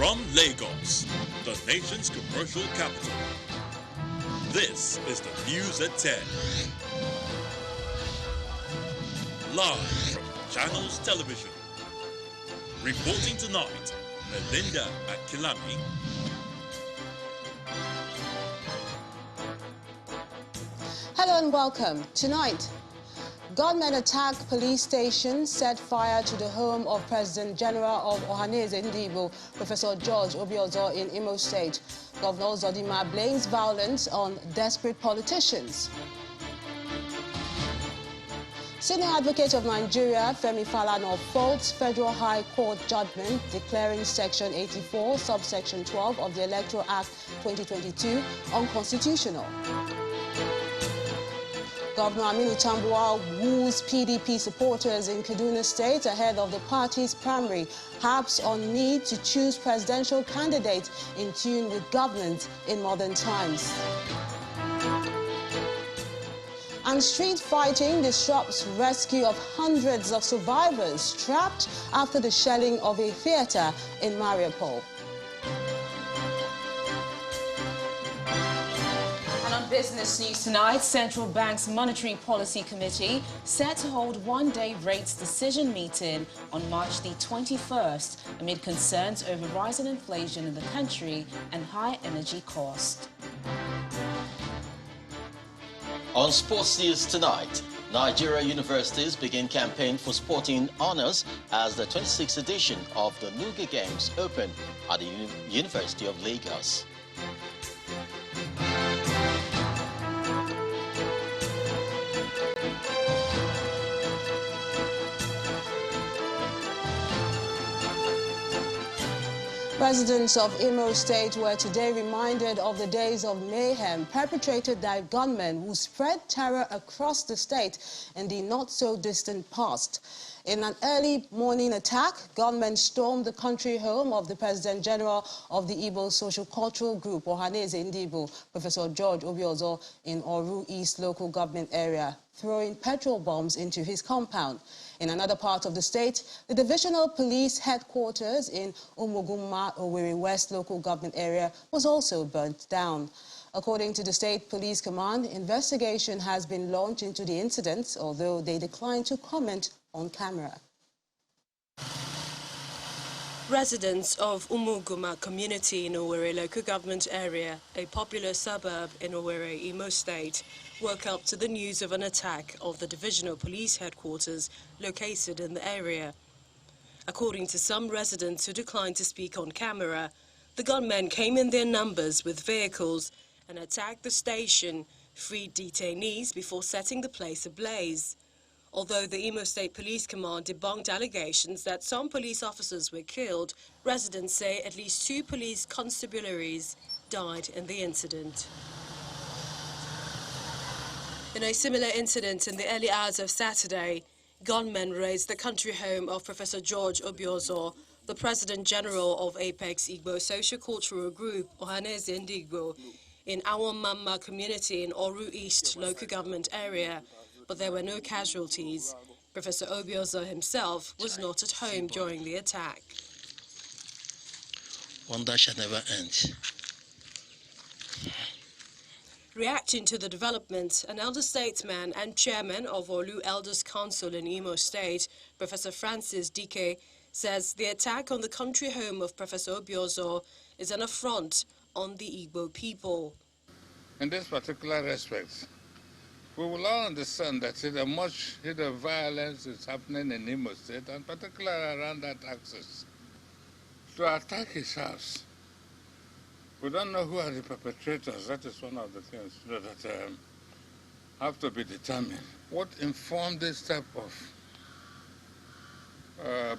From Lagos, the nation's commercial capital, this is the News at 10. Live from Channels Television. Reporting tonight, Melinda Akilami. Hello and welcome. Tonight, gunmen attack police station, set fire to the home of President General of Ohaneze Ndigbo, Professor George Obiozo in Imo State. Governor Zodima blames violence on desperate politicians. Senior Advocate of Nigeria, Femi Falano, faults Federal High Court judgment declaring Section 84, subsection 12 of the Electoral Act 2022 unconstitutional. Governor Aminu Tambuwal woos PDP supporters in Kaduna State ahead of the party's primary, harps on need to choose presidential candidates in tune with governance in modern times. And street fighting disrupts rescue of hundreds of survivors trapped after the shelling of a theatre in Mariupol. Business news tonight, Central Bank's Monetary Policy Committee set to hold one-day rates decision meeting on March the 21st amid concerns over rising inflation in the country and high energy costs. On sports news tonight, Nigeria universities begin campaign for sporting honors as the 26th edition of the Nuga Games open at the University of Lagos. Residents of Imo State were today reminded of the days of mayhem perpetrated by gunmen who spread terror across the state in the not-so-distant past. In an early morning attack, gunmen stormed the country home of the President General of the Igbo Social Cultural Group, Ohaneze Ndigbo, Professor George Obiozo, in Oru East local government area, throwing petrol bombs into his compound. In another part of the state, the Divisional Police Headquarters in Umuguma, Owerri West local government area was also burnt down. According to the State Police Command, investigation has been launched into the incident, although they declined to comment on camera. Residents of Umuguma community in Owerri local government area, a popular suburb in Owerri, Imo State, woke up to the news of an attack of the Divisional Police Headquarters located in the area. According to some residents who declined to speak on camera, the gunmen came in their numbers with vehicles and attacked the station, freed detainees before setting the place ablaze. Although the Imo State Police Command debunked allegations that some police officers were killed, residents say at least 2 police constabularies died in the incident. In a similar incident in the early hours of Saturday, gunmen razed the country home of Professor George Obiozo, the President General of Apex Igbo Social Cultural Group, Ohaneze Ndigbo, in Awamama community in Oru East local government area, but there were no casualties. Professor Obiozo himself was not at home during the attack. Wonder shall never end. Reacting to the development, an elder statesman and chairman of Olu Elders Council in Imo State, Professor Francis Dike, says the attack on the country home of Professor Obiozo is an affront on the Igbo people. In this particular respect, we will all understand that a much hidden violence is happening in Imo State, and particularly around that axis. To attack his house, we don't know who are the perpetrators. That is one of the things that have to be determined. What informed this type of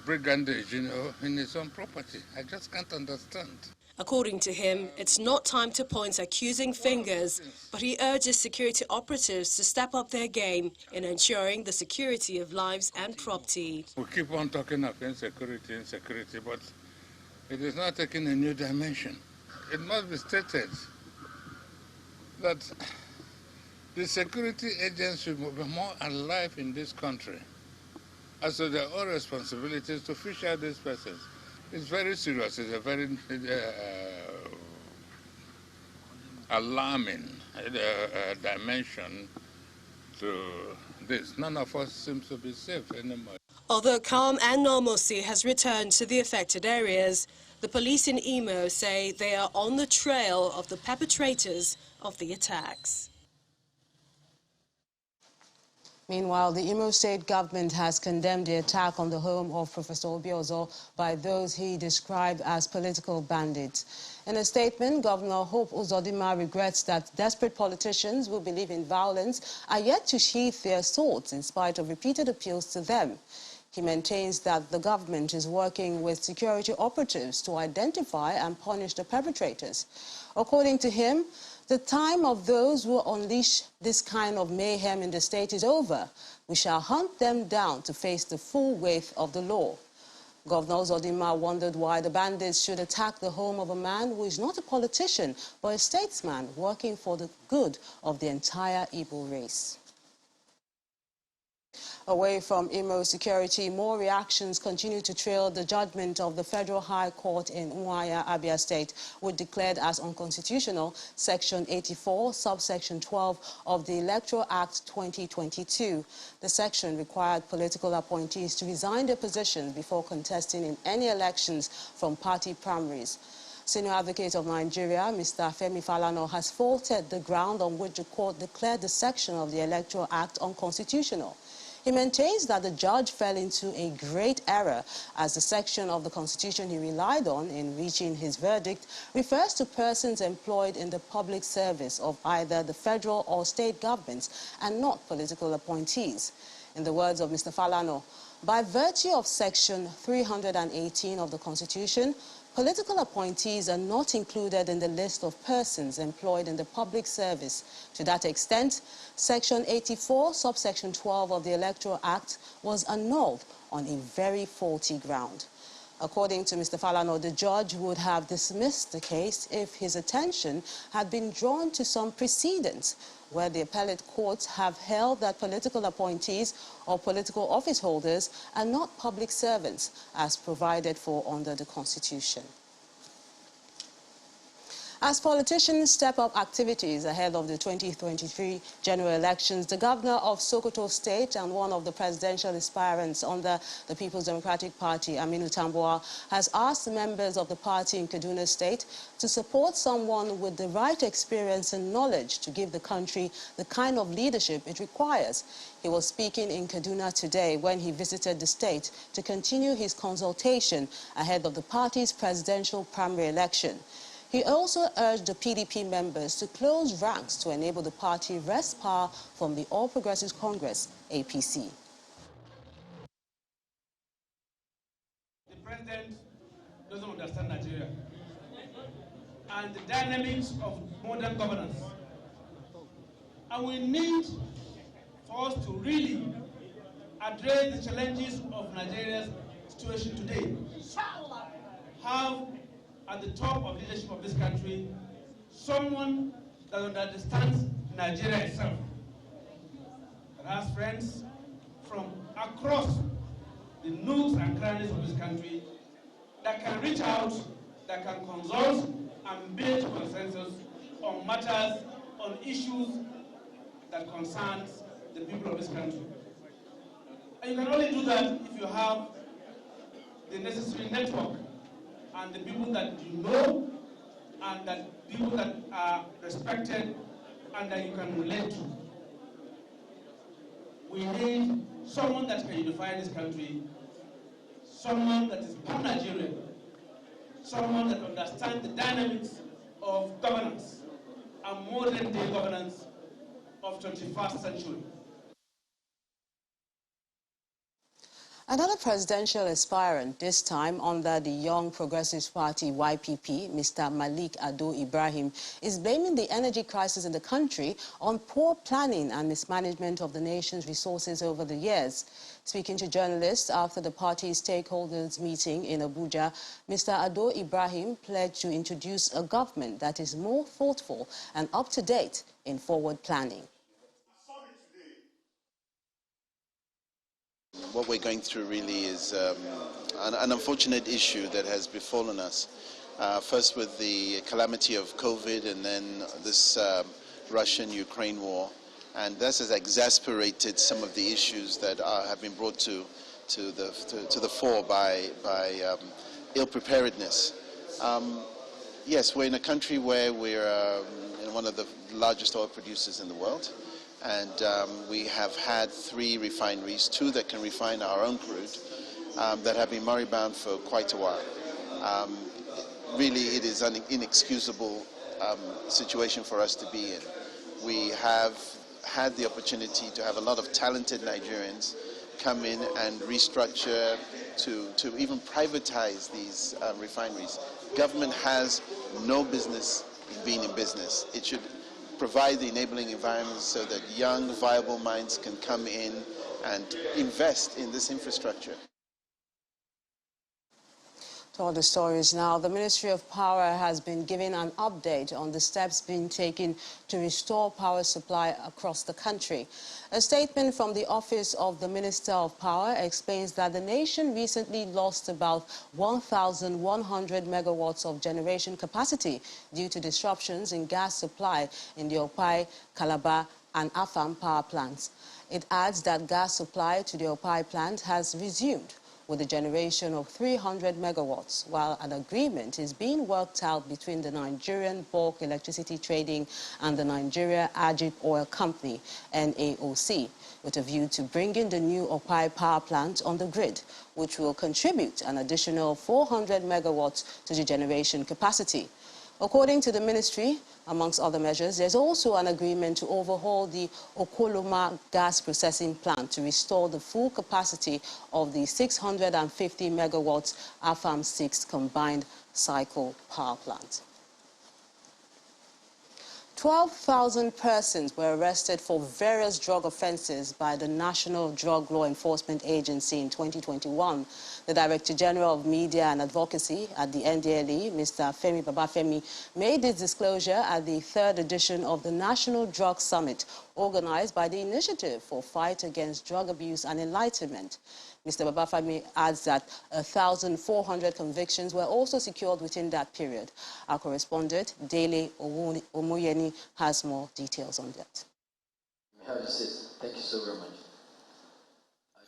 brigandage, in his own property? I just can't understand. According to him, it's not time to point accusing fingers, but he urges security operatives to step up their game in ensuring the security of lives and property. We keep on talking of insecurity, but it is not taking a new dimension. It must be stated that the security agents should be more alive in this country as to their own responsibilities to fish out these persons. It's very serious. It's a very alarming dimension to this. None of us seems to be safe anymore. Although calm and normalcy has returned to the affected areas, the police in Imo say they are on the trail of the perpetrators of the attacks. Meanwhile, the Imo State government has condemned the attack on the home of Professor Obiozor by those he described as political bandits. In a statement, Governor Hope Uzodinma regrets that desperate politicians who believe in violence are yet to sheath their swords in spite of repeated appeals to them. He maintains that the government is working with security operatives to identify and punish the perpetrators. According to him, the time of those who unleash this kind of mayhem in the state is over. We shall hunt them down to face the full weight of the law. Governor Uzodinma wondered why the bandits should attack the home of a man who is not a politician, but a statesman working for the good of the entire Igbo race. Away from Imo security, more reactions continue to trail the judgment of the Federal High Court in Umuahia, Abia State, which declared as unconstitutional Section 84, subsection 12 of the Electoral Act 2022. The section required political appointees to resign their positions before contesting in any elections from party primaries. Senior Advocate of Nigeria, Mr. Femi Falano, has faulted the ground on which the court declared the section of the Electoral Act unconstitutional. He maintains that the judge fell into a great error as the section of the Constitution he relied on in reaching his verdict refers to persons employed in the public service of either the federal or state governments and not political appointees. In the words of Mr. Falano, by virtue of Section 318 of the Constitution, political appointees are not included in the list of persons employed in the public service. To that extent, Section 84, subsection 12 of the Electoral Act was annulled on a very faulty ground. According to Mr. Falano, the judge would have dismissed the case if his attention had been drawn to some precedents where the appellate courts have held that political appointees or political office holders are not public servants as provided for under the Constitution. As politicians step up activities ahead of the 2023 general elections, the governor of Sokoto State and one of the presidential aspirants under the People's Democratic Party, Aminu Tambuwal, has asked members of the party in Kaduna State to support someone with the right experience and knowledge to give the country the kind of leadership it requires. He was speaking in Kaduna today when he visited the state to continue his consultation ahead of the party's presidential primary election. He also urged the PDP members to close ranks to enable the party wrest power from the All Progressives Congress, APC. The president doesn't understand Nigeria and the dynamics of modern governance. And we need for us to really address the challenges of Nigeria's situation today. Have at the top of leadership of this country someone that understands Nigeria itself, that has friends from across the nooks and crannies of this country, that can reach out, that can consult and build consensus on matters, on issues that concerns the people of this country. And you can only do that if you have the necessary network and the people that you know, and that people that are respected and that you can relate to. We need someone that can unify this country, someone that is pan-Nigerian, someone that understands the dynamics of governance and modern-day governance of 21st century. Another presidential aspirant, this time under the Young Progressives Party, YPP, Mr. Malik Ado Ibrahim, is blaming the energy crisis in the country on poor planning and mismanagement of the nation's resources over the years. Speaking to journalists after the party's stakeholders meeting in Abuja, Mr. Ado Ibrahim pledged to introduce a government that is more thoughtful and up-to-date in forward planning. what we're going through really is an unfortunate issue that has befallen us. First with the calamity of COVID, and then this Russian-Ukraine war. And this has exasperated some of the issues that have been brought to the fore by ill preparedness. Yes, we're in a country where we're one of the largest oil producers in the world, and we have had 3 refineries, 2 that can refine our own crude, that have been moribund for quite a while. Really, it is an inexcusable situation for us to be in. We have had the opportunity to have a lot of talented Nigerians come in and restructure to even privatize these refineries. Government has no business in being in business. It should provide the enabling environment so that young, viable minds can come in and invest in this infrastructure. To all the stories now, the Ministry of Power has been giving an update on the steps being taken to restore power supply across the country. A statement from the Office of the Minister of Power explains that the nation recently lost about 1,100 megawatts of generation capacity due to disruptions in gas supply in the Opai, Calabar and Afam power plants. It adds that gas supply to the Opai plant has resumed with a generation of 300 megawatts, while an agreement is being worked out between the Nigerian Bulk Electricity Trading and the Nigeria Ajib Oil Company, NAOC, with a view to bringing the new Opai power plant on the grid, which will contribute an additional 400 megawatts to the generation capacity. According to the ministry, amongst other measures, there's also an agreement to overhaul the Okoloma gas processing plant to restore the full capacity of the 650 megawatts AFAM 6 combined cycle power plant. 12,000 persons were arrested for various drug offences by the National Drug Law Enforcement Agency in 2021. The Director General of Media and Advocacy at the NDLE, Mr. Femi, made this disclosure at the 3rd edition of the National Drug Summit, organized by the Initiative for Fight Against Drug Abuse and Enlightenment. Mr. Babafemi adds that 1,400 convictions were also secured within that period. Our correspondent, Dele Omoyeni, has more details on that. Have a seat. Thank you so very much.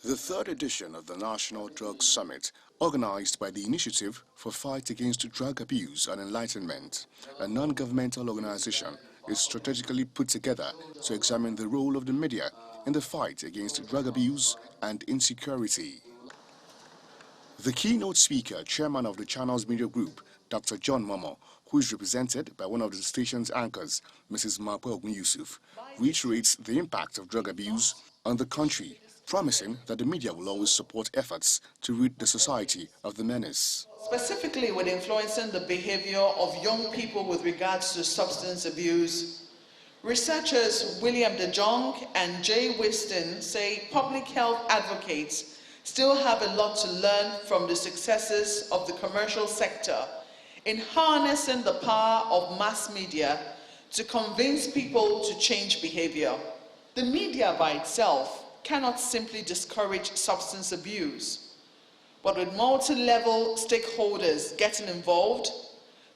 The 3rd edition of the National Drug Summit, organized by the Initiative for Fight Against Drug Abuse and Enlightenment, a non-governmental organization, is strategically put together to examine the role of the media in the fight against drug abuse and insecurity. The keynote speaker, chairman of the channel's media group, Dr. John Momo, who is represented by one of the station's anchors, Mrs. Mapo Ogun Yusuf, reiterates the impact of drug abuse on the country, promising that the media will always support efforts to rid the society of the menace. Specifically with influencing the behavior of young people with regards to substance abuse, researchers William De Jong and Jay Wiston say public health advocates still have a lot to learn from the successes of the commercial sector in harnessing the power of mass media to convince people to change behavior. The media by itself cannot simply discourage substance abuse, but with multi-level stakeholders getting involved,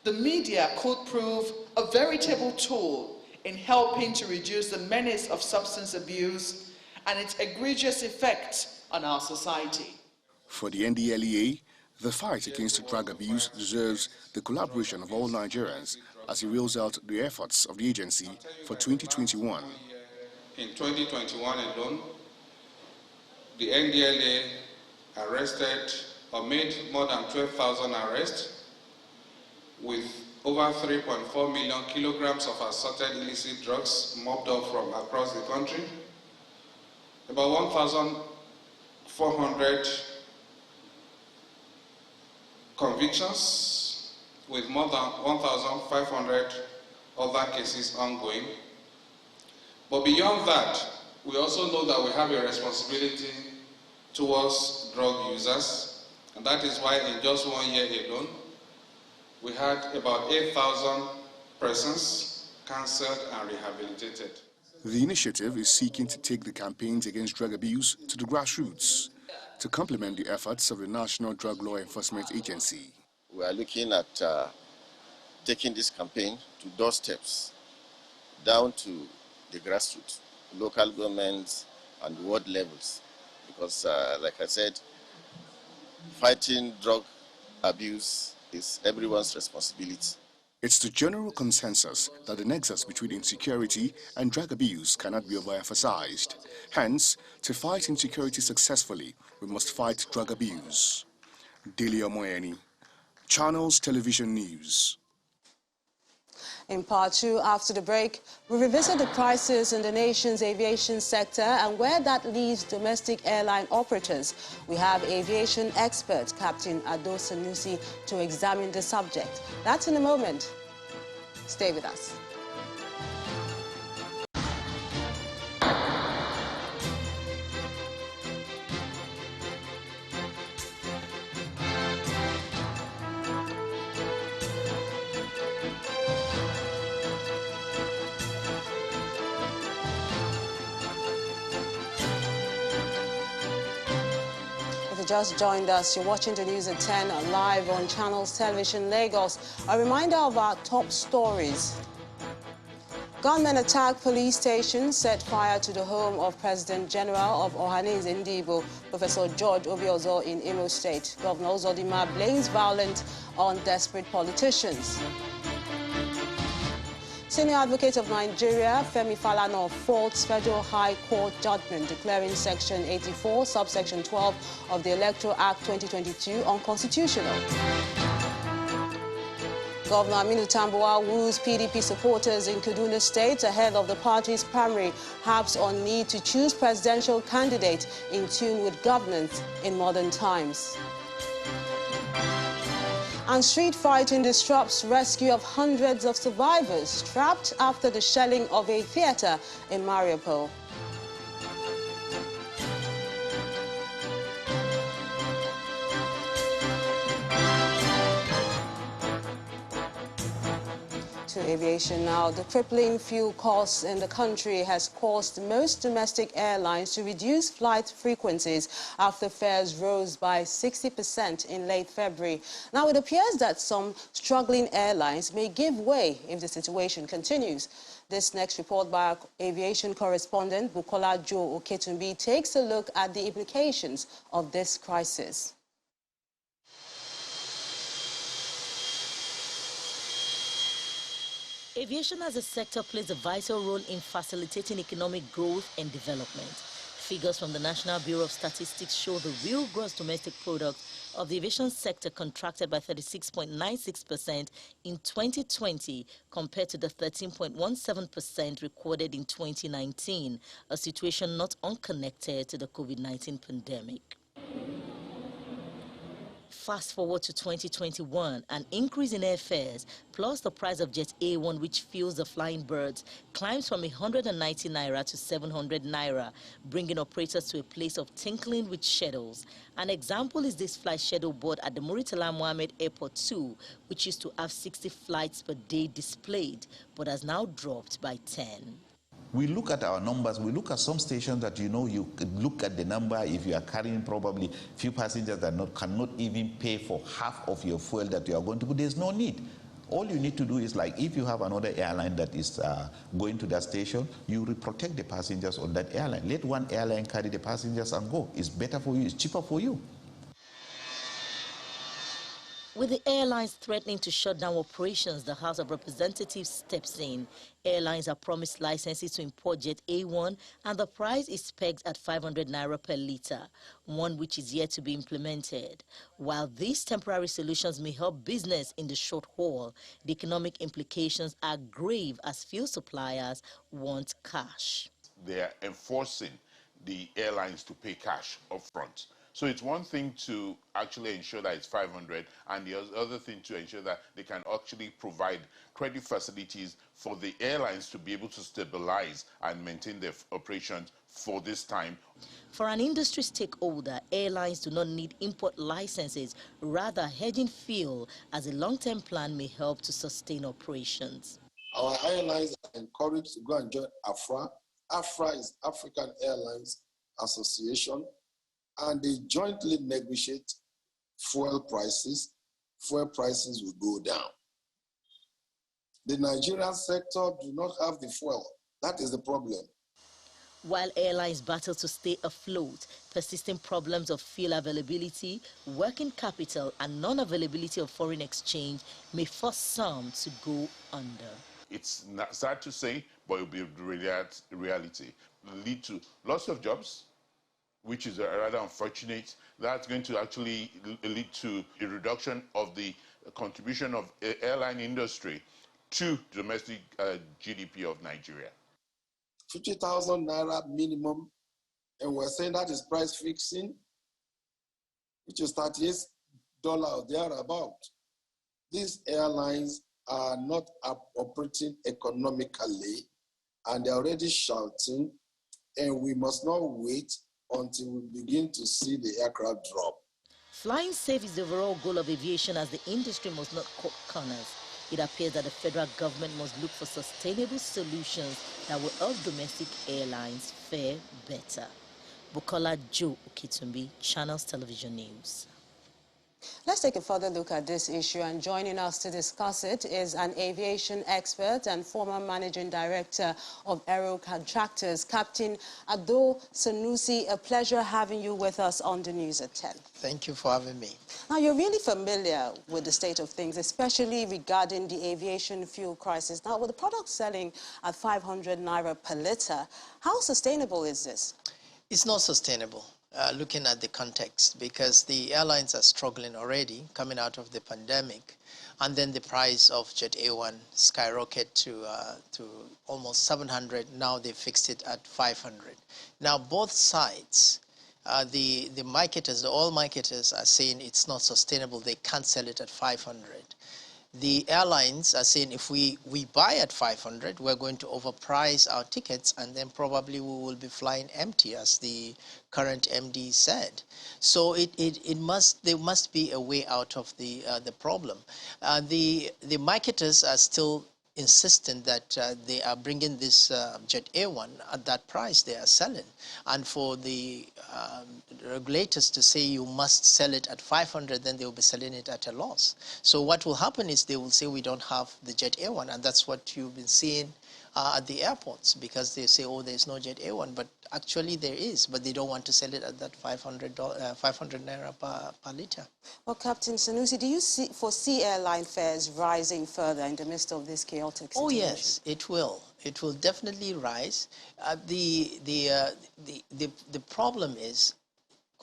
the media could prove a veritable tool in helping to reduce the menace of substance abuse and its egregious effect on our society. For the NDLEA, the fight against drug abuse deserves the collaboration of all Nigerians as it rolls out the efforts of the agency for 2021. In 2021 alone, the NDLEA arrested or made more than 12,000 arrests with over 3.4 million kilograms of assorted illicit drugs mopped up from across the country, about 1,400 convictions with more than 1,500 other cases ongoing. But beyond that, we also know that we have a responsibility towards drug users, and that is why in just 1 year alone, we had about 8,000 persons cancelled and rehabilitated. The initiative is seeking to take the campaigns against drug abuse to the grassroots. to complement the efforts of the National Drug Law Enforcement Agency. We are looking at taking this campaign to doorsteps, down to the grassroots, local governments and ward levels. Because, like I said, fighting drug abuse is everyone's responsibility. It's the general consensus that the nexus between insecurity and drug abuse cannot be overemphasized. Hence, to fight insecurity successfully, we must fight drug abuse. Delia Moyeni, Channels Television News. In part two, after the break, we revisit the crisis in the nation's aviation sector and where that leaves domestic airline operators. We have aviation expert Captain Ado Sanusi to examine the subject. That's in a moment. Stay with us. Just joined us, you're watching the news at 10 live on Channels Television Lagos. A reminder of our top stories. Gunmen attack police station, set fire to the home of President General of Ohanaeze Ndigbo, Professor George Obiozo in Imo State. Governor Uzodimma blames violence on desperate politicians. Senior Advocate of Nigeria, Femi Falano, faults Federal High Court judgment declaring Section 84, subsection 12 of the Electoral Act 2022 unconstitutional. Governor Aminu Tambuwal woos PDP supporters in Kaduna State ahead of the party's primary, harps on need to choose presidential candidate in tune with governance in modern times. And street fighting disrupts rescue of hundreds of survivors trapped after the shelling of a theater in Mariupol. To aviation now. The crippling fuel costs in the country has caused most domestic airlines to reduce flight frequencies after fares rose by 60% in late February. Now, it appears that some struggling airlines may give way if the situation continues. This next report by our aviation correspondent, Bukola Joe Oketumbi, takes a look at the implications of this crisis. Aviation as a sector plays a vital role in facilitating economic growth and development. Figures from the National Bureau of Statistics show the real gross domestic product of the aviation sector contracted by 36.96% in 2020 compared to the 13.17% recorded in 2019, a situation not unconnected to the COVID-19 pandemic. Fast forward to 2021, an increase in airfares plus the price of Jet A1, which fuels the flying birds, climbs from 190 naira to 700 naira, bringing operators to a place of tinkling with schedules. An example is this flight schedule board at the Muritala Mohammed Airport 2, which used to have 60 flights per day displayed, but has now dropped by 10. We look at our numbers, we look at some stations that you could look at the number if you are carrying probably few passengers that cannot even pay for half of your fuel that you are going to put. There's no need. All you need to do is, like, if you have another airline that is going to that station, you will protect the passengers on that airline. Let one airline carry the passengers and go. It's better for you, it's cheaper for you. With the airlines threatening to shut down operations, the House of Representatives steps in. Airlines are promised licenses to import Jet A1, and the price is pegged at 500 naira per litre, one which is yet to be implemented. While these temporary solutions may help business in the short haul, the economic implications are grave as fuel suppliers want cash. They are enforcing the airlines to pay cash upfront. So it's one thing to actually ensure that it's 500, and the other thing to ensure that they can actually provide credit facilities for the airlines to be able to stabilize and maintain their operations for this time. For an industry stakeholder, airlines do not need import licenses. Rather, hedging fuel as a long-term plan may help to sustain operations. Our airlines are encouraged to go and join AFRA. AFRA is African Airlines Association. and they jointly negotiate fuel prices will go down. The Nigerian sector do not have the fuel. That is the problem. While airlines battle to stay afloat, persisting problems of fuel availability, working capital and non-availability of foreign exchange may force some to go under. It's not sad to say, but it will be reality. It will lead to loss of jobs, which is rather unfortunate. That's going to actually lead to a reduction of the contribution of the airline industry to domestic GDP of Nigeria. 50,000 naira minimum, and we're saying that is price fixing, which is $38 or thereabout. These airlines are not operating economically, and they're already shouting, and we must not wait until we begin to see the aircraft drop. Flying safe is the overall goal of aviation, as the industry must not cut corners. It appears that the federal government must look for sustainable solutions that will help domestic airlines fare better. Bukola Joe Okitumbi, Channels Television News. Let's take a further look at this issue, and joining us to discuss it is an aviation expert and former managing director of Aero Contractors, Captain Ado Sanusi. A pleasure having you with us on the news at 10. Thank you for having me. Now, you're really familiar with the state of things, especially regarding the aviation fuel crisis. Now, with the product selling at 500 naira per litre, how sustainable is this? It's not sustainable. Looking at the context, because the airlines are struggling already coming out of the pandemic, and then the price of Jet A1 skyrocketed to almost 700. Now they fixed it at 500. Now both sides, the marketers, the oil marketers, are saying it's not sustainable. They can't sell it at 500. The airlines are saying if we buy at 500, we're going to overprice our tickets, and then probably we will be flying empty, as the current MD said. So there must be a way out of the problem. The marketers are still insistent that they are bringing this Jet A1 at that price they are selling, and for the regulators to say you must sell it at 500, then they will be selling it at a loss. So what will happen is they will say we don't have the Jet A1, and that's what you've been seeing at the airports, because they say, oh, there's no Jet A1, but actually there is, but they don't want to sell it at that 500 naira per litre. Well, Captain Sanusi, do you foresee airline fares rising further in the midst of this chaotic situation? Oh yes, it will. It will definitely rise. The problem is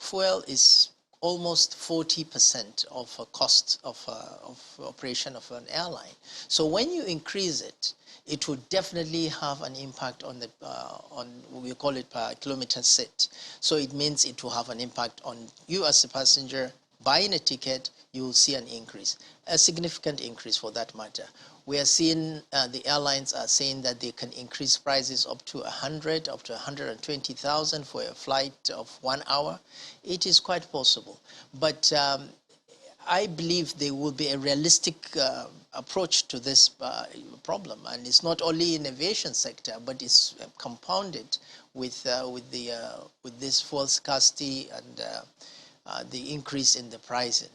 fuel is almost 40% of a cost of operation of an airline. So when you increase it, it would definitely have an impact on the what we call it per kilometer set. So it means it will have an impact on you as a passenger buying a ticket. You will see an increase, a significant increase for that matter. We are seeing the airlines are saying that they can increase prices up to 100, up to 120,000 for a flight of 1 hour. It is quite possible, but I believe there will be a realistic approach to this problem, and it's not only in aviation sector, but it's compounded with this fuel scarcity and the increase in the pricing.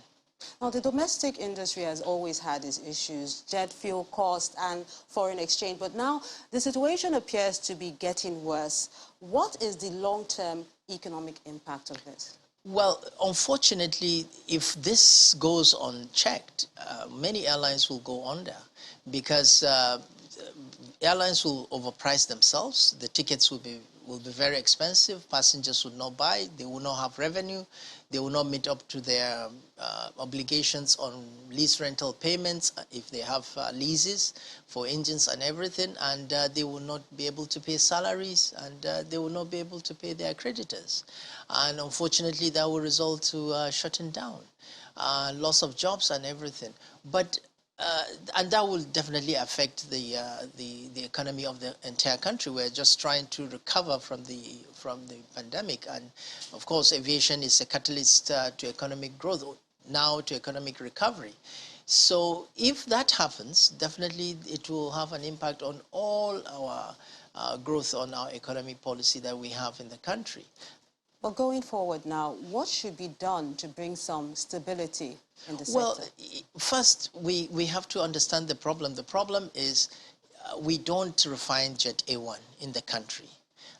Now, the domestic industry has always had its issues, jet fuel cost and foreign exchange, but now the situation appears to be getting worse. What is the long-term economic impact of this? Well, unfortunately, if this goes unchecked, many airlines will go under, because airlines will overprice themselves. The tickets will be very expensive. Passengers will not buy. They will not have revenue. They will not meet up to their obligations on lease rental payments if they have leases for engines and everything, and they will not be able to pay salaries, and they will not be able to pay their creditors. And unfortunately, that will result to shutting down, loss of jobs and everything. But and that will definitely affect the economy of the entire country. We're just trying to recover from the pandemic, and of course, aviation is a catalyst to economic growth, now to economic recovery. So if that happens, definitely it will have an impact on all our growth, on our economic policy that we have in the country. But going forward now, what should be done to bring some stability in the sector? Well, first, we have to understand the problem. The problem is we don't refine Jet A1 in the country,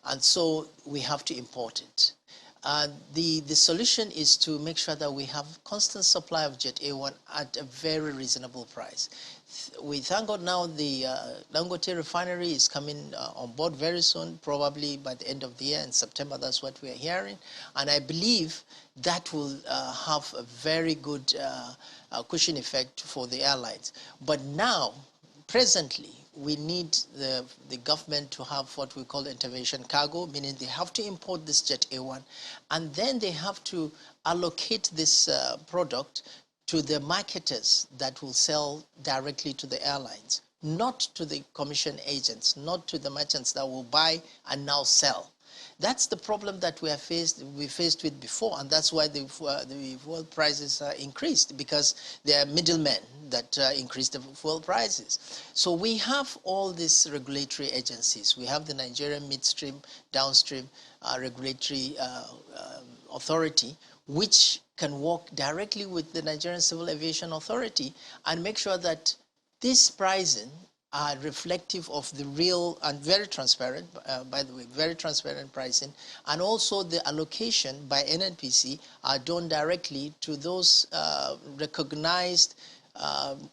and so we have to import it. The solution is to make sure that we have constant supply of Jet A1 at a very reasonable price. We thank God now the Dangote refinery is coming on board very soon, probably by the end of the year in September. That's what we are hearing. And I believe that will have a very good cushion effect for the airlines. But now, presently, we need the government to have what we call intervention cargo, meaning they have to import this Jet A1, and then they have to allocate this product to the marketers that will sell directly to the airlines, not to the commission agents, not to the merchants that will buy and now sell. That's the problem that we faced with before, and that's why the fuel prices increased, because there are middlemen that increase the fuel prices. So we have all these regulatory agencies. We have the Nigerian Midstream, Downstream Regulatory Authority, which can work directly with the Nigerian Civil Aviation Authority and make sure that this pricing are reflective of the real and very transparent, by the way, very transparent pricing, and also the allocation by NNPC are done directly to those recognized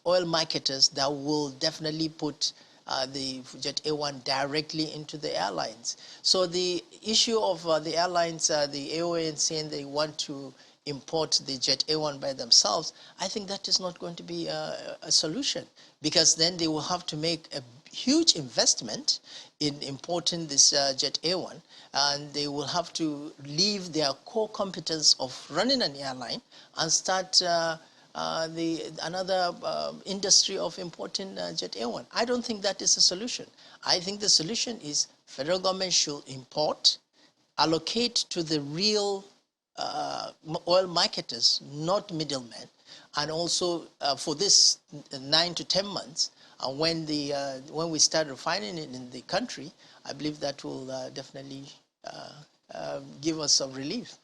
oil marketers that will definitely put the Jet A1 directly into the airlines. So the issue of the airlines, the AOA saying they want to import the Jet A1 by themselves, I think that is not going to be a solution, because then they will have to make a huge investment in importing this Jet A1, and they will have to leave their core competence of running an airline and start another industry of importing Jet A1. I don't think that is a solution. I think the solution is federal government should import, allocate to the real oil marketers, not middlemen, and also for this 9 to 10 months, and when we start refining it in the country, I believe that will definitely give us some relief.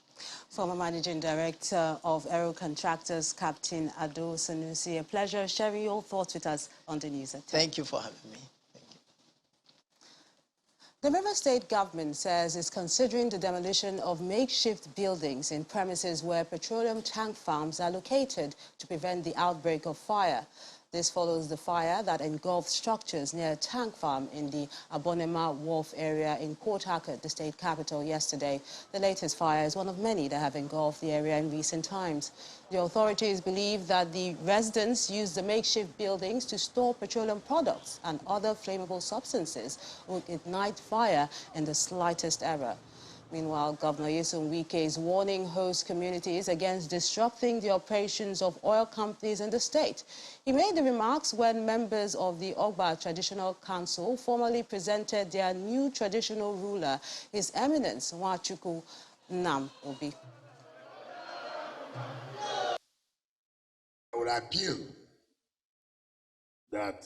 Former Managing Director of Aero Contractors, Captain Ado Sanusi, a pleasure sharing your thoughts with us on the news at 10. Thank you for having me. The River State government says it's considering the demolition of makeshift buildings in premises where petroleum tank farms are located to prevent the outbreak of fire. This follows the fire that engulfed structures near a tank farm in the Abonema Wharf area in Port Harcourt, the state capital, yesterday. The latest fire is one of many that have engulfed the area in recent times. The authorities believe that the residents used the makeshift buildings to store petroleum products and other flammable substances would ignite fire in the slightest error. Meanwhile, Governor Nyesom Wike is warning host communities against disrupting the operations of oil companies in the state. He made the remarks when members of the Ogba Traditional Council formally presented their new traditional ruler, His Eminence Nwachukwu Nnam Obi. I would appeal that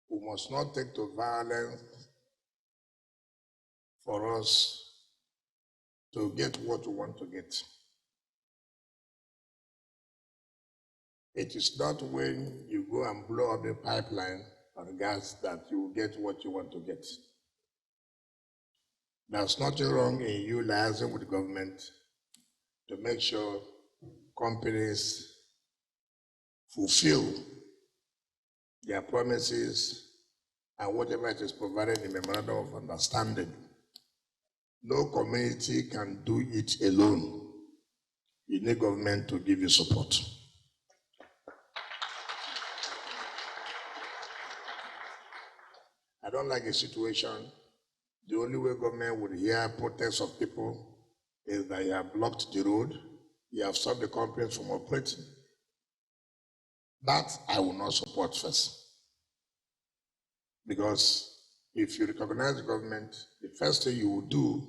we must not take to violence for us to get what we want to get. It is not when you go and blow up a pipeline on gas that you will get what you want to get. There's nothing wrong in you liaising with the government to make sure companies fulfill their promises and whatever it is provided in the memorandum of understanding. No community can do it alone. You need government to give you support. I don't like a situation. The only way government would hear protests of people is that you have blocked the road, you have stopped the companies from operating. That I will not support first. Because if you recognize the government, the first thing you will do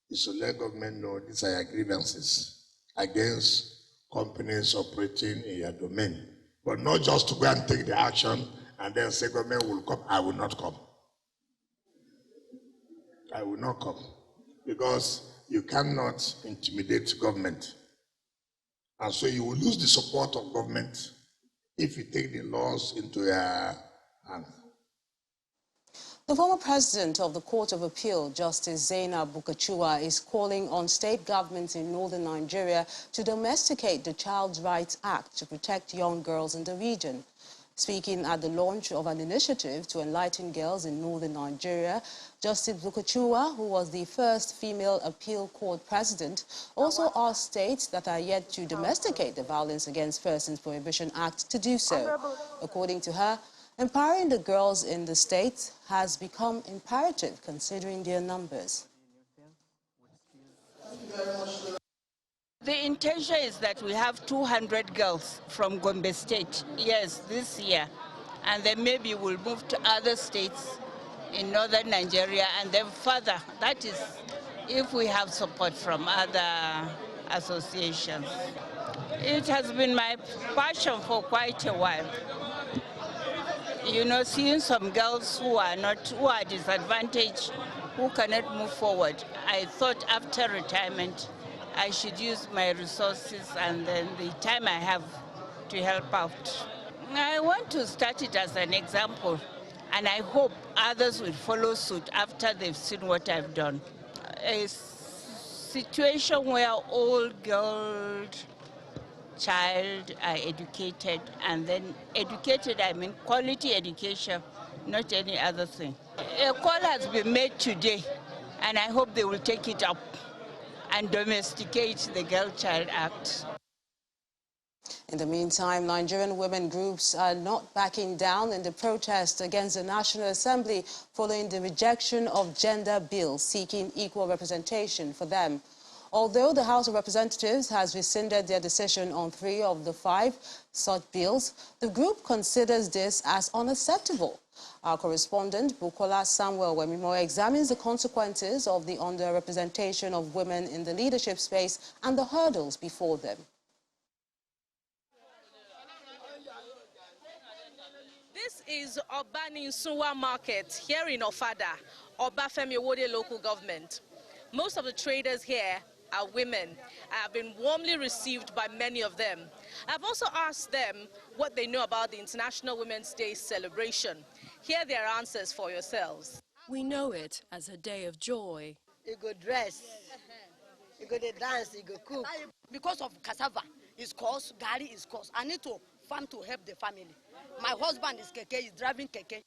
is to let government know these are your grievances against companies operating in your domain. But not just to go and take the action and then say government will come. I will not come. I will not come. Because you cannot intimidate government. And so you will lose the support of government if you take the laws into your hands. The former president of the Court of Appeal, Justice Zainab Bukachua, is calling on state governments in northern Nigeria to domesticate the Child Rights Act to protect young girls in the region. Speaking at the launch of an initiative to enlighten girls in northern Nigeria, Justice Bukachua, who was the first female appeal court president, also asked states that are yet to domesticate the Violence Against Persons Prohibition Act to do so. According to her, empowering the girls in the state has become imperative considering their numbers. The intention is that we have 200 girls from Gombe State, yes, this year. And then maybe we'll move to other states in northern Nigeria and then further. That is if we have support from other associations. It has been my passion for quite a while. You know, seeing some girls who are disadvantaged, who cannot move forward. I thought after retirement, I should use my resources and then the time I have to help out. I want to start it as an example, and I hope others will follow suit after they've seen what I've done. A situation where all girl child are educated, and then educated, I mean quality education, not any other thing. A call has been made today, and I hope they will take it up and domesticate the Girl Child Act. In the meantime, Nigerian women groups are not backing down in the protest against the National Assembly following the rejection of gender bills seeking equal representation for them. Although the House of Representatives has rescinded their decision on 3 of the 5 such bills, the group considers this as unacceptable. Our correspondent, Bukola Samuel Wemimo, examines the consequences of the underrepresentation of women in the leadership space and the hurdles before them. This is Obani Nsuwa Market here in Ofada, Obafemi Wode local government. Most of the traders here are women. I have been warmly received by many of them. I've also asked them what they know about the International Women's Day celebration. Hear their answers for yourselves. We know it as a day of joy. You go dress, you go dance, you go cook. Because of cassava, it's cost, gari is cost. I need to farm to help the family. My husband is keke, he's driving keke.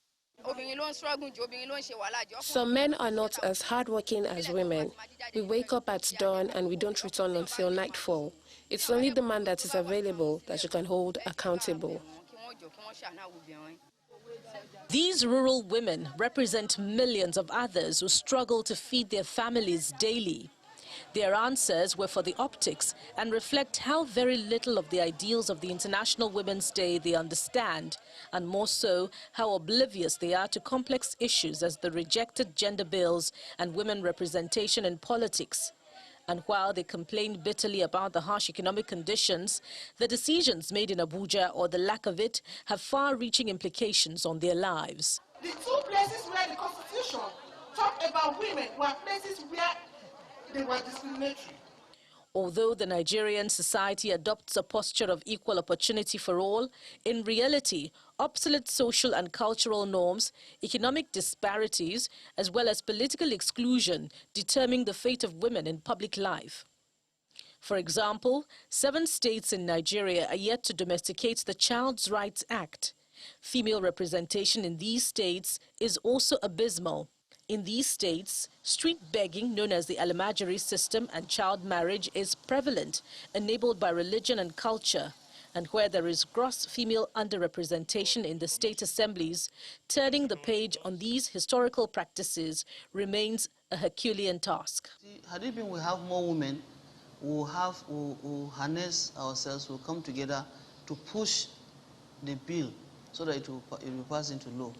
Some men are not as hardworking as women. We wake up at dawn and we don't return until nightfall. It's only the man that is available that you can hold accountable. These rural women represent millions of others who struggle to feed their families daily. Their answers were for the optics and reflect how very little of the ideals of the International Women's Day they understand, and more so, how oblivious they are to complex issues as the rejected gender bills and women representation in politics. And while they complain bitterly about the harsh economic conditions, the decisions made in Abuja, or the lack of it, have far-reaching implications on their lives. The 2 places where the Constitution talked about women were places where they were discriminatory. Although the Nigerian society adopts a posture of equal opportunity for all, in reality, obsolete social and cultural norms, economic disparities, as well as political exclusion determine the fate of women in public life. For example, 7 states in Nigeria are yet to domesticate the Child Rights Act. Female representation in these states is also abysmal. In these states, street begging, known as the Alamajiri system, and child marriage is prevalent, enabled by religion and culture. And where there is gross female underrepresentation in the state assemblies, turning the page on these historical practices remains a Herculean task. Had it been we have more women, we'll harness ourselves, we'll come together to push the bill so that it will pass into law.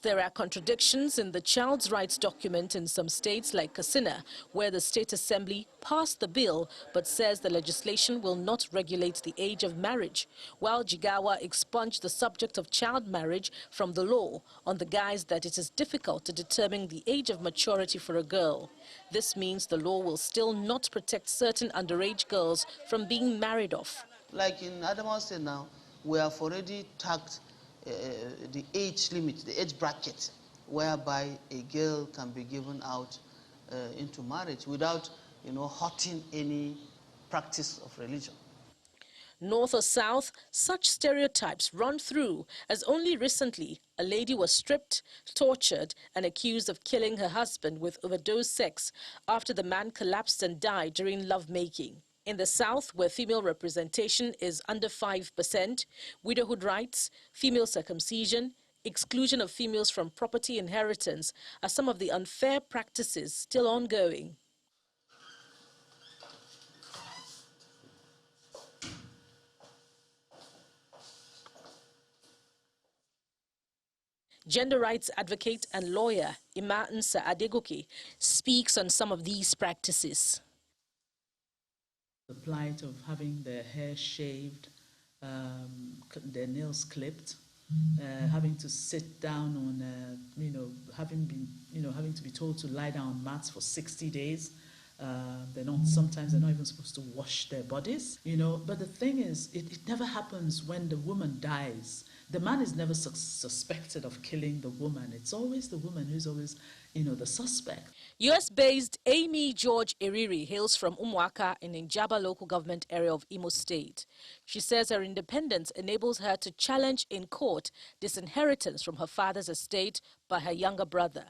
There are contradictions in the child's rights document in some states like Katsina, where the State Assembly passed the bill but says the legislation will not regulate the age of marriage, while Jigawa expunged the subject of child marriage from the law on the guise that it is difficult to determine the age of maturity for a girl. This means the law will still not protect certain underage girls from being married off. Like in Adamawa State now, we have already tagged the age limit, the age bracket, whereby a girl can be given out into marriage without, hurting any practice of religion. North or south, such stereotypes run through, as only recently a lady was stripped, tortured and accused of killing her husband with overdose sex after the man collapsed and died during lovemaking. In the south, where female representation is under 5%, widowhood rights, female circumcision, exclusion of females from property inheritance are some of the unfair practices still ongoing. Gender rights advocate and lawyer Ima Nsa Adegoke speaks on some of these practices. The plight of having their hair shaved, their nails clipped, having to sit down on, having to be told to lie down on mats for 60 days. Sometimes they're not even supposed to wash their bodies, But the thing is, it never happens when the woman dies. The man is never suspected of killing the woman. It's always the woman who's always, the suspect. US-based Imo George Eriri hails from Umuaka in Njaba local government area of Imo State. She says her independence enables her to challenge in court disinheritance from her father's estate by her younger brother.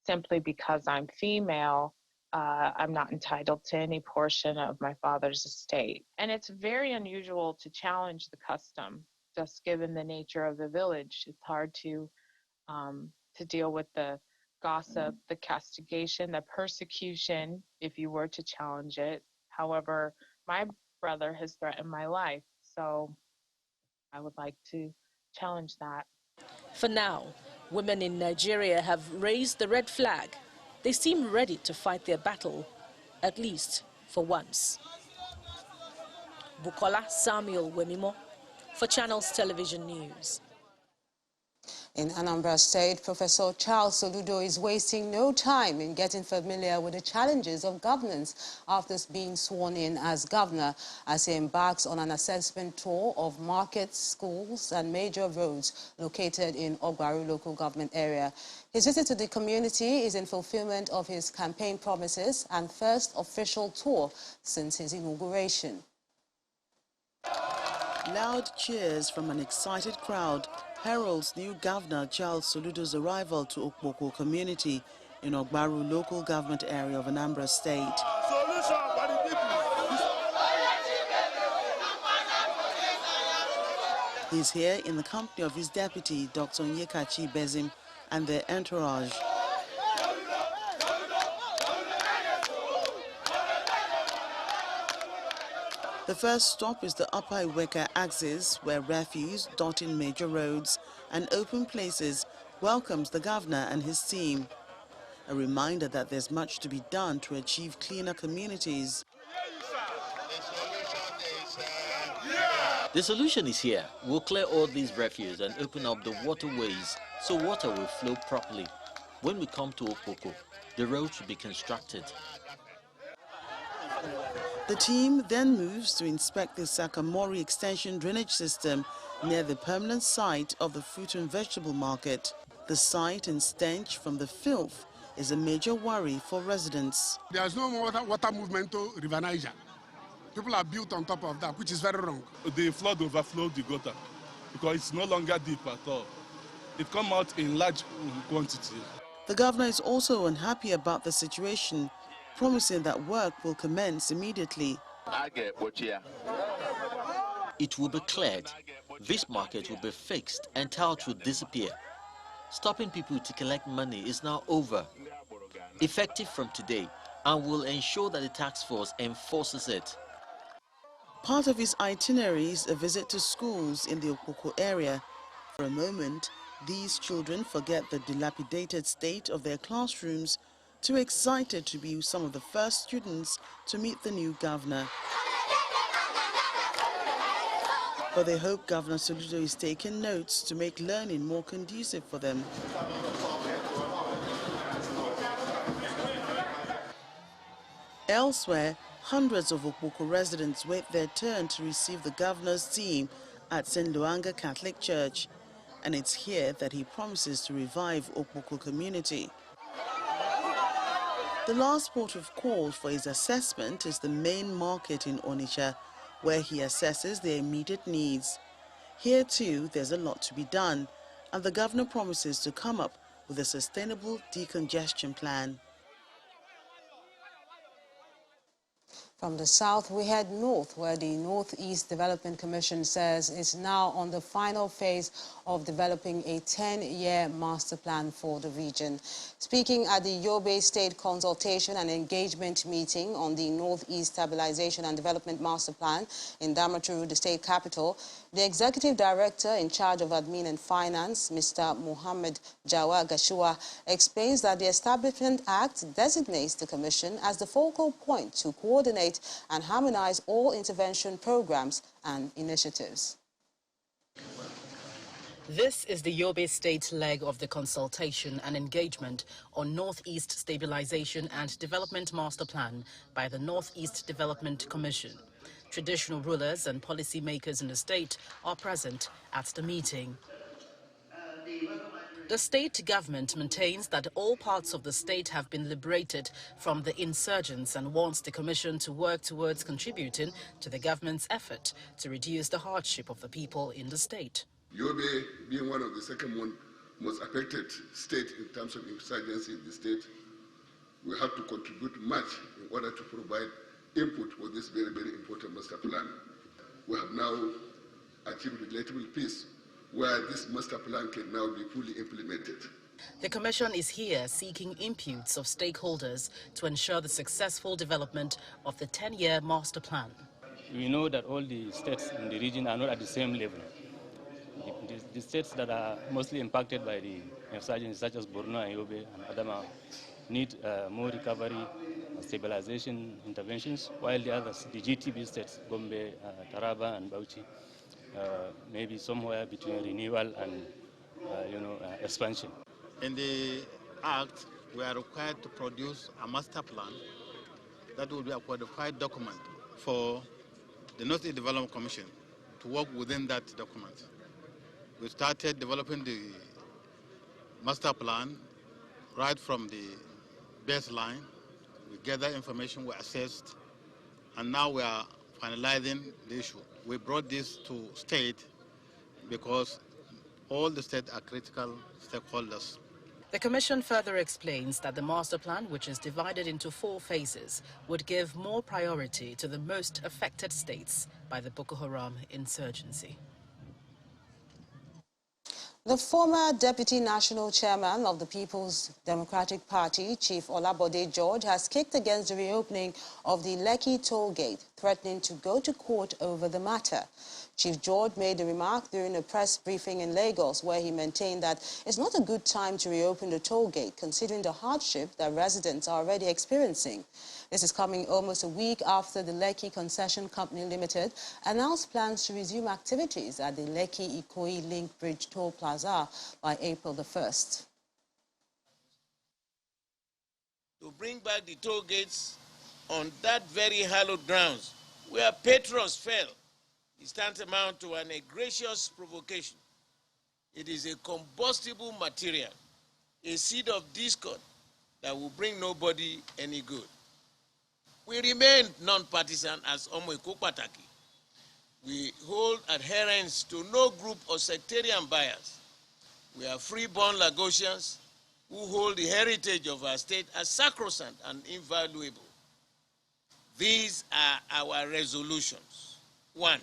Simply because I'm female, I'm not entitled to any portion of my father's estate. And it's very unusual to challenge the custom, just given the nature of the village. It's hard to deal with the gossip, the castigation, the persecution, if you were to challenge it. However, my brother has threatened my life, so I would like to challenge that. For now, women in Nigeria have raised the red flag. They seem ready to fight their battle, at least for once. Bukola Samuel Wemimo for Channels Television News. In Anambra State, Professor Charles Soludo is wasting no time in getting familiar with the challenges of governance after being sworn in as governor, as he embarks on an assessment tour of markets, schools and major roads located in Ogbaru local government area. His visit to the community is in fulfillment of his campaign promises and first official tour since his inauguration. Loud cheers from an excited crowd heralds new Governor Charles Soludo's arrival to Okpoko community in Ogbaru local government area of Anambra State. He's here in the company of his deputy, Dr. Nyekachi Bezim, and their entourage. The first stop is the Upper Iweka axis, where refuse, dotting major roads and open places welcomes the governor and his team. A reminder that there's much to be done to achieve cleaner communities. The solution is here. We'll clear all these refuse and open up the waterways so water will flow properly. When we come to Okpoko, the road should be constructed. The team then moves to inspect the Sakamori extension drainage system near the permanent site of the fruit and vegetable market. The sight and stench from the filth is a major worry for residents. There's no more water movement to River Niger. People are built on top of that, which is very wrong. The flood overflowed the gutter because it's no longer deep at all. It comes out in large quantity. The governor is also unhappy about the situation, promising that work will commence immediately. It will be cleared. This market will be fixed and touts will disappear. Stopping people to collect money is now over. Effective from today, and will ensure that the task force enforces it. Part of his itinerary is a visit to schools in the Okpoko area. For a moment, These children forget the dilapidated state of their classrooms, too excited to be some of the first students to meet the new governor. But they hope Governor Soludo is taking notes to make learning more conducive for them. Elsewhere, hundreds of Okpoko residents wait their turn to receive the governor's team at St. Luanga Catholic Church. And it's here that he promises to revive Okpoko community. The last port of call for his assessment is the main market in Onitsha, where he assesses their immediate needs. Here too, there's a lot to be done, and the governor promises to come up with a sustainable decongestion plan. From the south, we head north, where the Northeast Development Commission says it's now on the final phase of developing a 10-year master plan for the region. Speaking at the Yobe State Consultation and Engagement Meeting on the Northeast Stabilization and Development Master Plan in Damaturu, the state capital, the Executive Director in charge of Admin and Finance, Mr. Mohammed Jawa Gashua, explains that the Establishment Act designates the Commission as the focal point to coordinate and harmonize all intervention programs and initiatives. This is the Yobe State leg of the consultation and engagement on Northeast Stabilization and Development Master Plan by the Northeast Development Commission. Traditional rulers and policymakers in the state are present at the meeting. The state government maintains that all parts of the state have been liberated from the insurgents and wants the commission to work towards contributing to the government's effort to reduce the hardship of the people in the state. Yobe being one of the second most affected state in terms of insurgency in the state, we have to contribute much in order to provide input for this very, very important master plan. We have now achieved relative peace where this master plan can now be fully implemented. The Commission is here seeking inputs of stakeholders to ensure the successful development of the 10-year master plan. We know that all the states in the region are not at the same level. The states that are mostly impacted by the insurgency, such as Borno and Yobe and Adama, need more recovery and stabilization interventions, while the others, the GTB states, Gombe, Taraba and Bauchi, maybe somewhere between renewal and expansion. In the Act, we are required to produce a master plan that will be a codified document for the Northeast Development Commission to work within that document. We started developing the master plan right from the baseline. We gather information, we assessed, and now we are finalizing the issue. We brought this to state because all the states are critical stakeholders. The Commission further explains that the master plan, which is divided into 4 phases, would give more priority to the most affected states by the Boko Haram insurgency. The former Deputy National Chairman of the People's Democratic Party, Chief Olabode George, has kicked against the reopening of the Lekki toll gate, threatening to go to court over the matter. Chief George made the remark during a press briefing in Lagos, where he maintained that it's not a good time to reopen the toll gate, considering the hardship that residents are already experiencing. This is coming almost a week after the Lekki Concession Company Limited announced plans to resume activities at the Lekki-Ikoyi Link Bridge Toll Plaza by April the 1st. To bring back the toll gates on that very hallowed grounds where patrons fell, it stands amount to an egregious provocation. It is a combustible material, a seed of discord that will bring nobody any good. We remain non-partisan as Omo Pataki. We hold adherence to no group or sectarian bias. We are free-born Lagosians who hold the heritage of our state as sacrosanct and invaluable. These are our resolutions. 1.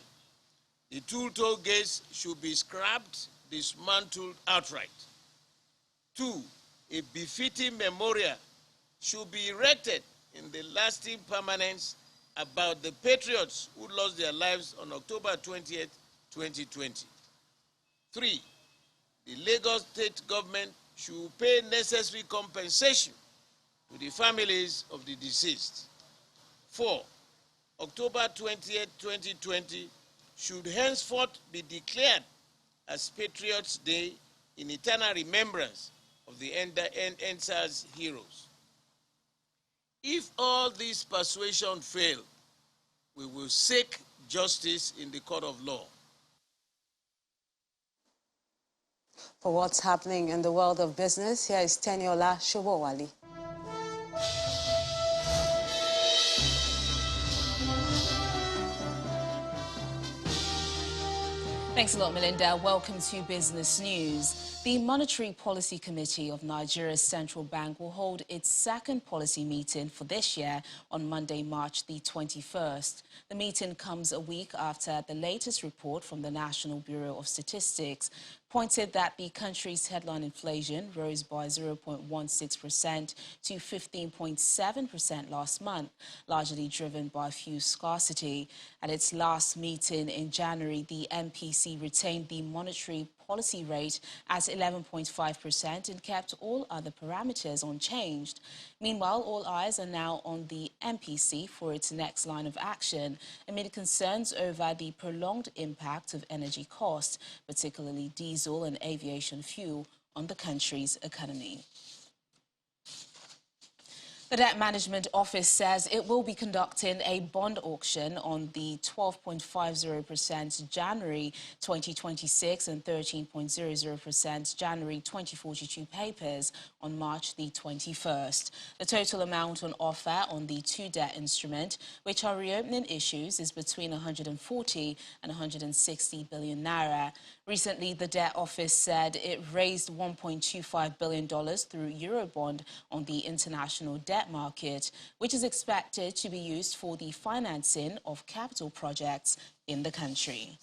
The 2 toll gates should be scrapped, dismantled outright. 2. A befitting memorial should be erected in the lasting permanence about the patriots who lost their lives on October 20th, 2020. 3. the Lagos State government should pay necessary compensation to the families of the deceased. 4. October 28, 2020 should henceforth be declared as Patriots' Day in eternal remembrance of the NSAS heroes. If all these persuasions fail, we will seek justice in the court of law. For what's happening in the world of business, here is Teniola Shobowali. Thanks a lot, Melinda. Welcome to Business News. The Monetary Policy Committee of Nigeria's Central Bank will hold its second policy meeting for this year on Monday, March the 21st. The meeting comes a week after the latest report from the National Bureau of Statistics pointed that the country's headline inflation rose by 0.16% to 15.7% last month, largely driven by fuel scarcity. At its last meeting in January, the MPC retained the monetary policy rate at 11.5% and kept all other parameters unchanged. Meanwhile, all eyes are now on the MPC for its next line of action amid concerns over the prolonged impact of energy costs, particularly diesel and aviation fuel, on the country's economy. The Debt Management Office says it will be conducting a bond auction on the 12.50% January 2026 and 13.00% January 2042 papers on March the 21st. The total amount on offer on the two debt instruments, which are reopening issues, is between 140 and 160 billion naira. Recently, the Debt Office said it raised $1.25 billion through Eurobond on the international debt market, which is expected to be used for the financing of capital projects in the country.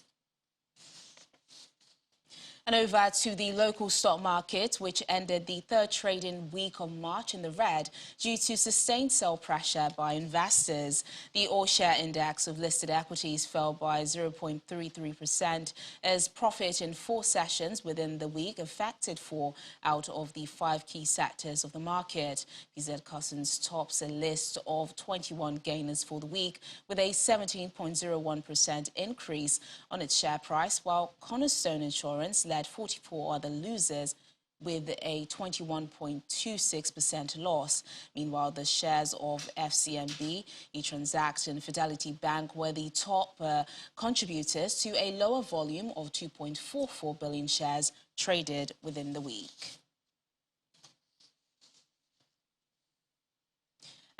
And over to the local stock market, which ended the third trading week of March in the red due to sustained sell pressure by investors. The all-share index of listed equities fell by 0.33% as profit in 4 sessions within the week affected 4 out of the 5 key sectors of the market. PZ Cussons tops a list of 21 gainers for the week with a 17.01% increase on its share price, while Cornerstone Insurance led 44 other losers with a 21.26% loss. Meanwhile, the shares of FCMB, eTransact and Fidelity Bank were the top contributors to a lower volume of 2.44 billion shares traded within the week.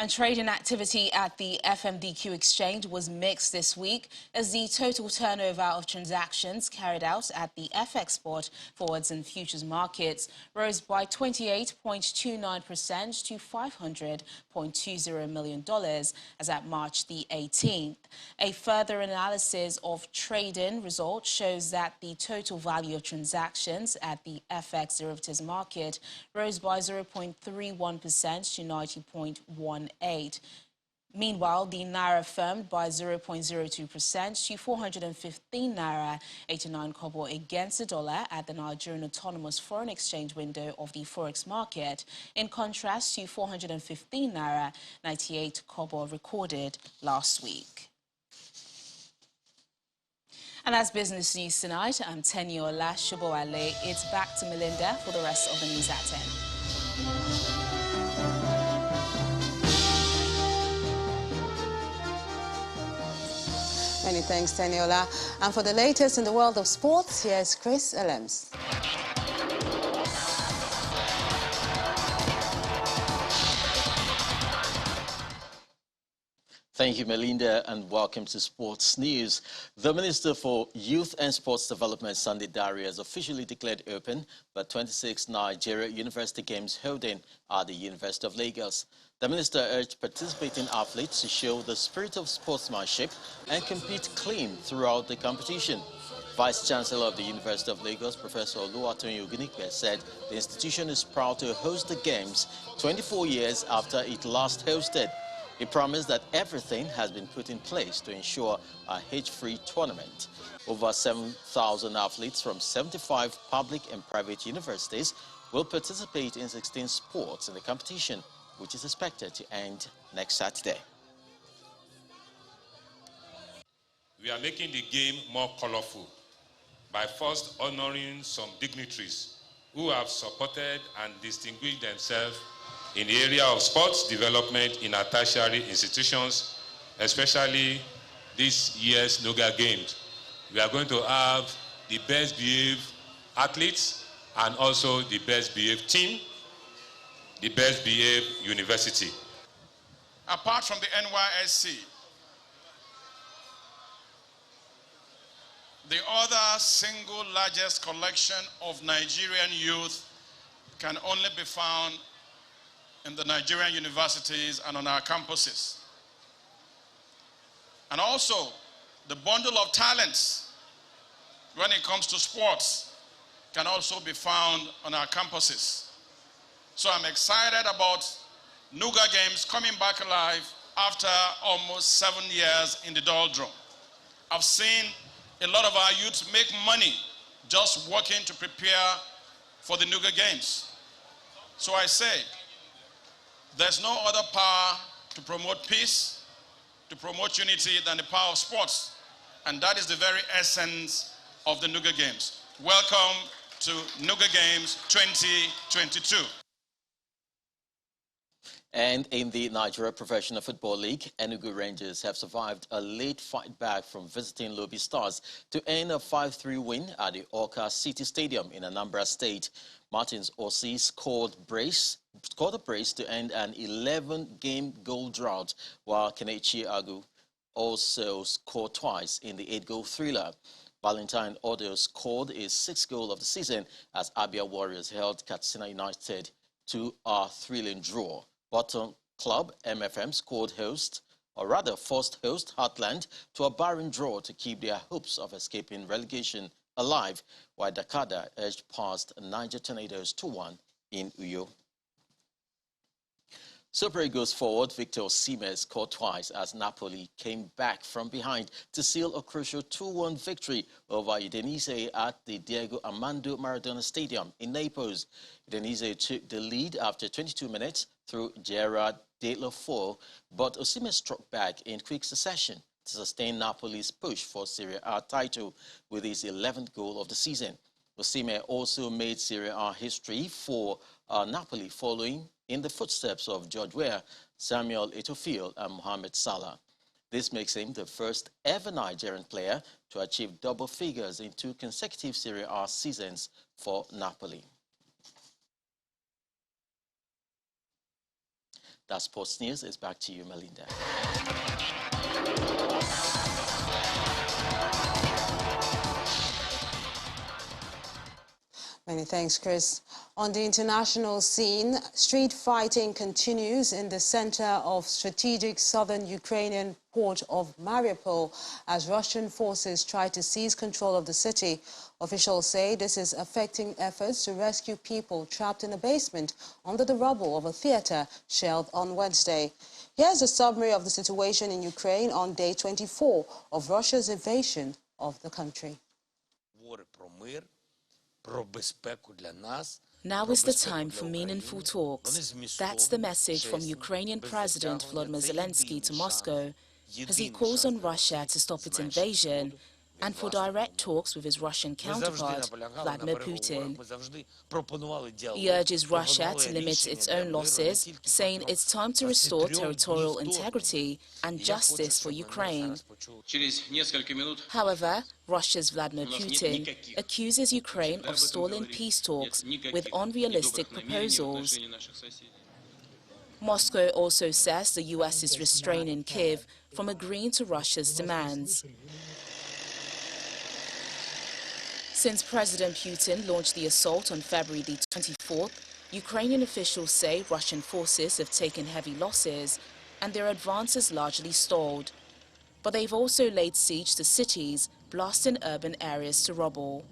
And trading activity at the FMDQ exchange was mixed this week as the total turnover of transactions carried out at the FX spot, forwards and futures markets rose by 28.29% to $500.20 million as at March the 18th. A further analysis of trading results shows that the total value of transactions at the FX derivatives market rose by 0.31% to 90.18. Meanwhile, the naira firmed by 0.02% to 415 naira 89 kobo against the dollar at the Nigerian Autonomous Foreign Exchange window of the forex market, in contrast to 415 naira 98 kobo recorded last week. And as business news tonight, I'm Teniola Shobowale. It's back to Melinda for the rest of the news at 10. Many thanks, Teniola. And for the latest in the world of sports, here's Chris Elems. Thank you, Melinda, and welcome to Sports News. The Minister for Youth and Sports Development, Sunday Dare, has officially declared open the 26th Nigeria University Games holding at the University of Lagos. The minister urged participating athletes to show the spirit of sportsmanship and compete clean throughout the competition. Vice-Chancellor of the University of Lagos, Professor Oluwatoyin Ogunnipe, said the institution is proud to host the Games 24 years after it last hosted. He promised that everything has been put in place to ensure a hitch-free tournament. Over 7,000 athletes from 75 public and private universities will participate in 16 sports in the competition, which is expected to end next Saturday. We are making the game more colorful by first honoring some dignitaries who have supported and distinguished themselves in the area of sports development in our tertiary institutions, especially this year's NOGA Games. We are going to have the best behaved athletes and also the best behaved team, the best behaved university. Apart from the NYSC, the other single largest collection of Nigerian youth can only be found in the Nigerian universities and on our campuses. And also, the bundle of talents when it comes to sports can also be found on our campuses. So I'm excited about NUGA Games coming back alive after almost 7 years in the doldrum. I've seen a lot of our youth make money just working to prepare for the NUGA Games. So I say, there's no other power to promote peace, to promote unity than the power of sports. And that is the very essence of the NUGA Games. Welcome to NUGA Games 2022. And in the Nigeria Professional Football League, Enugu Rangers have survived a late fight back from visiting Lobi Stars to end a 5-3 win at the Awka City Stadium in Anambra State. Martins Osei scored a brace to end an 11-game goal drought, while Kelechi Agu also scored twice in the 8-goal thriller. Valentine Odo scored his 6th goal of the season as Abia Warriors held Katsina United to a thrilling draw. Bottom club MFM scored forced host Heartland to a barren draw to keep their hopes of escaping relegation alive, while Dakada edged past Niger Tornadoes 2-1 in Uyo. Super Eagles forward Victor Osimhen scored twice as Napoli came back from behind to seal a crucial 2-1 victory over Udinese at the Diego Armando Maradona Stadium in Naples. Udinese took the lead after 22 minutes through Gerard De La Four, but Osimhen struck back in quick succession to sustain Napoli's push for Serie A title with his 11th goal of the season. Osimhen also made Serie A history for Napoli, following in the footsteps of George Weah, Samuel Eto'o and Mohamed Salah. This makes him the first ever Nigerian player to achieve double figures in 2 consecutive Serie A seasons for Napoli. That's Sports News. It's back to you, Melinda. Many thanks, Chris. On the international scene, street fighting continues in the center of strategic southern Ukrainian port of Mariupol as Russian forces try to seize control of the city. Officials say this is affecting efforts to rescue people trapped in a basement under the rubble of a theater shelled on Wednesday. Here's a summary of the situation in Ukraine on day 24 of Russia's invasion of the country. Now is the time for meaningful talks. That's the message from Ukrainian President Volodymyr Zelensky to Moscow as he calls on Russia to stop its invasion and for direct talks with his Russian counterpart, Vladimir Putin. He urges Russia to limit its own losses, saying it's time to restore territorial integrity and justice for Ukraine. However, Russia's Vladimir Putin accuses Ukraine of stalling peace talks with unrealistic proposals. Moscow also says the U.S. is restraining Kyiv from agreeing to Russia's demands. Since President Putin launched the assault on February the 24th, Ukrainian officials say Russian forces have taken heavy losses and their advance is largely stalled. But they've also laid siege to cities, blasting urban areas to rubble.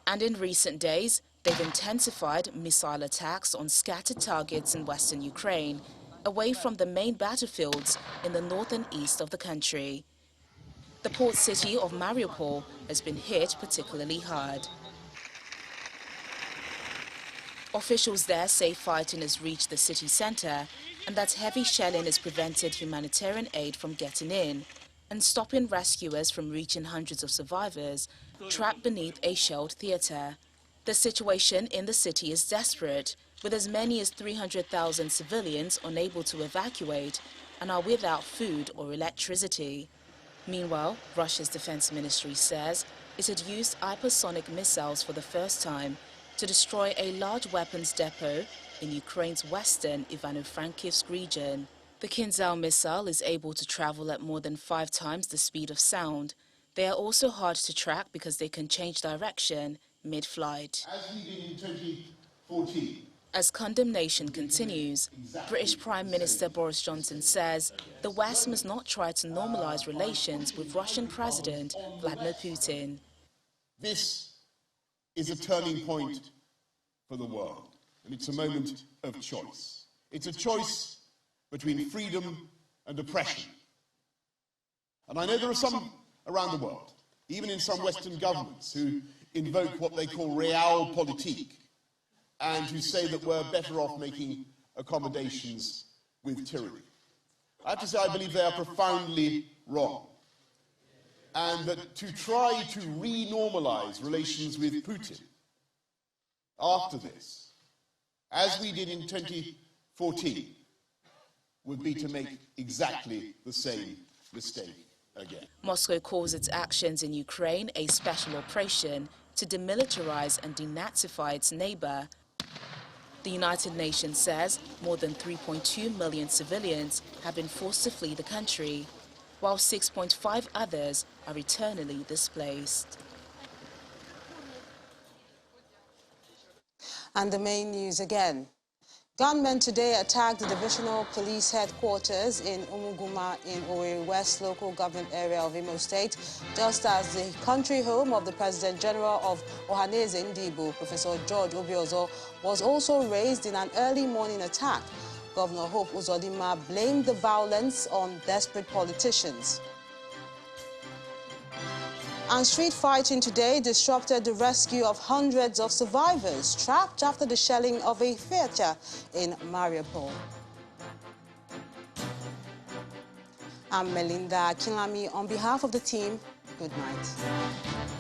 And in recent days, They've intensified missile attacks on scattered targets in western Ukraine, away from the main battlefields in the north and east of the country. The port city of Mariupol has been hit particularly hard. Officials there say fighting has reached the city center and that heavy shelling has prevented humanitarian aid from getting in and stopping rescuers from reaching hundreds of survivors trapped beneath a shelled theater. The situation in the city is desperate, with as many as 300,000 civilians unable to evacuate and are without food or electricity. Meanwhile, Russia's defense ministry says it had used hypersonic missiles for the first time to destroy a large weapons depot in Ukraine's western Ivano-Frankivsk region. The Kinzhal missile is able to travel at more than 5 times the speed of sound. They are also hard to track because they can change direction mid-flight. As we did in 2014. As condemnation continues, British Prime Minister Boris Johnson says the West must not try to normalize relations with Russian President Vladimir Putin. This is a turning point for the world, and it's a moment of choice. It's a choice between freedom and oppression. And I know there are some around the world, even in some Western governments, who invoke what they call realpolitik, and who say that we're better off making accommodations with tyranny. I have to say I believe they are profoundly wrong, and that to try to re-normalize relations with Putin after this, as we did in 2014, would be to make exactly the same mistake again. Moscow calls its actions in Ukraine a special operation to demilitarize and denazify its neighbor. The United Nations says more than 3.2 million civilians have been forced to flee the country, while 6.5 others are eternally displaced. And the main news again. Gunmen today attacked the divisional police headquarters in Umuguma in Owerri West local government area of Imo State, just as the country home of the President General of Ohaneze Ndibo, Professor George Obiozo, was also raised in an early morning attack. Governor Hope Uzodinma blamed the violence on desperate politicians. And street fighting today disrupted the rescue of hundreds of survivors trapped after the shelling of a theater in Mariupol. I'm Melinda Kinlami on behalf of the team. Good night.